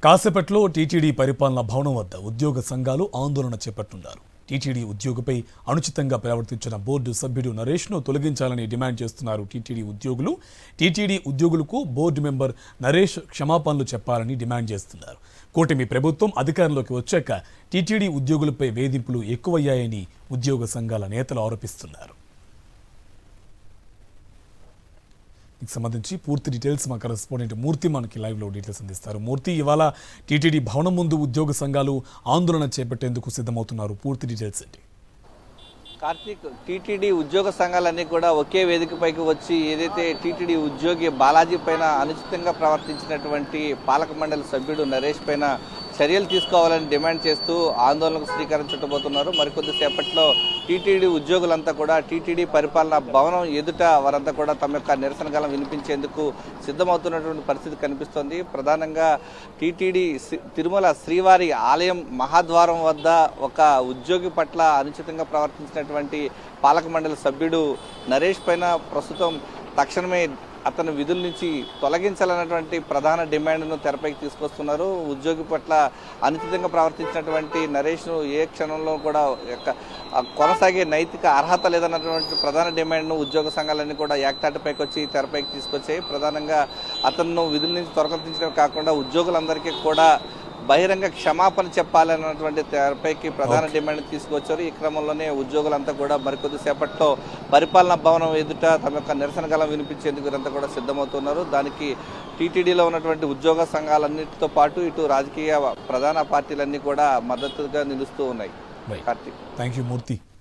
కాసేపట్లో టీటీడీ పరిపాలనా భవనం వద్ద ఉద్యోగ సంఘాలు ఆందోళన చేపట్టున్నారు. టీటీడీ ఉద్యోగిపై అనుచితంగా ప్రవర్తించిన బోర్డు సభ్యుడు నరేష్ను తొలగించాలని డిమాండ్ చేస్తున్నారు టీటీడీ ఉద్యోగులు. టీటీడీ ఉద్యోగులకు బోర్డు మెంబర్ నరేష్ క్షమాపణలు చెప్పాలని డిమాండ్ చేస్తున్నారు. కూటమి ప్రభుత్వం అధికారంలోకి వచ్చాక టీటీడీ ఉద్యోగులపై వేధింపులు ఎక్కువయ్యాయని ఉద్యోగ సంఘాల నేతలు ఆరోపిస్తున్నారు. సంబంధించి పూర్తి డీటెయిల్స్ మా కరెస్పాండెంట్ మూర్తి మనకి లైవ్లో డీటెయిల్స్ అందిస్తారు. మూర్తి, ఇవాళ టీటీడీ భవనం ముందు ఉద్యోగ సంఘాలు ఆందోళన చేపట్టేందుకు సిద్ధమవుతున్నారు. పూర్తి డీటెయిల్స్ ఏంటి? కార్తీక్, టీటీడీ ఉద్యోగ సంఘాలన్నీ కూడా ఒకే వేదికపైకి వచ్చి ఏదైతే టీటీడీ ఉద్యోగి బాలాజీ పైన అనుచితంగా ప్రవర్తించినటువంటి పాలక మండలి సభ్యుడు నరేష్ పైన చర్యలు తీసుకోవాలని డిమాండ్ చేస్తూ ఆందోళనకు శ్రీకారం చుట్టబోతున్నారు. మరికొద్దిసేపట్లో టీటీడీ ఉద్యోగులంతా కూడా టీటీడీ పరిపాలనా భవనం ఎదుట వారంతా కూడా తమ యొక్క నిరసన గళం వినిపించేందుకు సిద్ధమవుతున్నటువంటి పరిస్థితి కనిపిస్తోంది. ప్రధానంగా టీటీడీ తిరుమల శ్రీవారి ఆలయం మహాద్వారం వద్ద ఒక ఉద్యోగి పట్ల అనుచితంగా ప్రవర్తించినటువంటి పాలక మండలి సభ్యుడు నరేష్ పైన ప్రస్తుతం తక్షణమే అతను విధుల నుంచి తొలగించాలన్నటువంటి ప్రధాన డిమాండ్ను తెరపైకి తీసుకొస్తున్నారు. ఉద్యోగి పట్ల అనుచితంగా ప్రవర్తించినటువంటి నరేష్ను ఏ క్షణంలో కూడా కొనసాగే నైతిక అర్హత లేదన్నటువంటి ప్రధాన డిమాండ్ను ఉద్యోగ సంఘాలన్నీ కూడా ఏకతాటిపైకి వచ్చి తెరపైకి తీసుకొచ్చాయి. ప్రధానంగా అతను విధుల నుంచి తొలగించడం కాకుండా ఉద్యోగులందరికీ కూడా బహిరంగ క్షమాపణ చెప్పాలన్నటువంటి తెరపైకి ప్రధాన డిమాండ్ తీసుకొచ్చారు. ఈ క్రమంలోనే ఉద్యోగులంతా కూడా మరికొద్ది సేపట్లో పరిపాలనా భవనం ఎదుట తమ యొక్క నిరసన గళం వినిపించేందుకు వీరంతా కూడా సిద్ధమవుతున్నారు. దానికి టీటీడీలో ఉన్నటువంటి ఉద్యోగ సంఘాలన్నిటితో పాటు ఇటు రాజకీయ ప్రధాన పార్టీలన్నీ కూడా మద్దతుగా నిలుస్తూ ఉన్నాయి. Karthik, thank you Murthy.